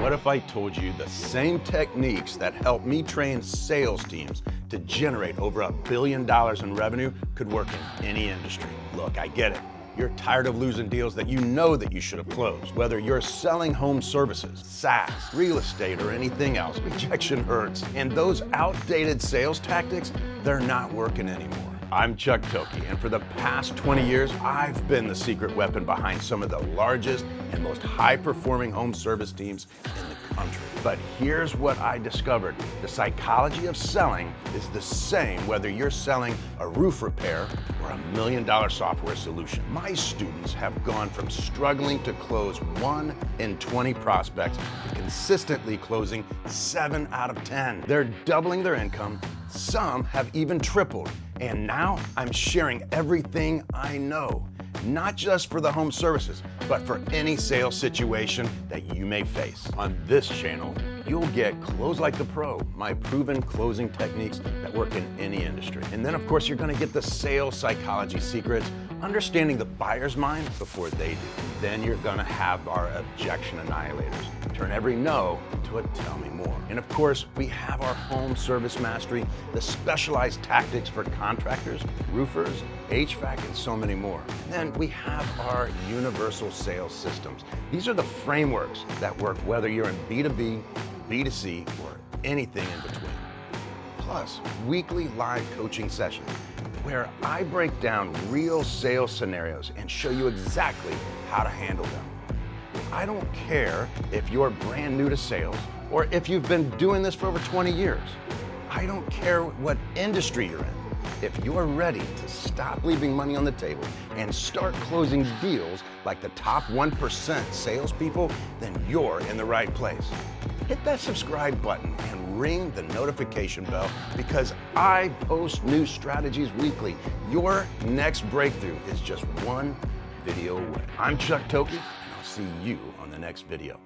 What if I told you the same techniques that help me train sales teams to generate over $1 billion in revenue could work in any industry? Look, I get it. You're tired of losing deals that you know that you should have closed. Whether you're selling home services, SaaS, real estate, or anything else, rejection hurts. And those outdated sales tactics, they're not working anymore. I'm Chuck Thokey, and for the past 20 years, I've been the secret weapon behind some of the largest and most high-performing home service teams in the country. But here's what I discovered. The psychology of selling is the same whether you're selling a roof repair or $1 million software solution. My students have gone from struggling to close 1 in 20 prospects to consistently closing 7 out of 10. They're doubling their income. Some have even tripled. And now I'm sharing everything I know, not just for the home services, but for any sales situation that you may face. On this channel, you'll get Close Like the Pro, my proven closing techniques that work in any industry. And then of course, you're gonna get the sales psychology secrets, understanding the buyer's mind before they do. Then you're gonna have our Objection Annihilators. Turn every no into a tell me more. And of course, we have our home service mastery, the specialized tactics for contractors, roofers, HVAC, and so many more. And then we have our universal sales systems. These are the frameworks that work whether you're in B2B, B2C, or anything in between. Plus, weekly live coaching sessions where I break down real sales scenarios and show you exactly how to handle them. I don't care if you're brand new to sales or if you've been doing this for over 20 years. I don't care what industry you're in. If you're ready to stop leaving money on the table and start closing deals like the top 1% salespeople, then you're in the right place. Hit that subscribe button and ring the notification bell because I post new strategies weekly. Your next breakthrough is just one video away. I'm Chuck Thokey, and I'll see you on the next video.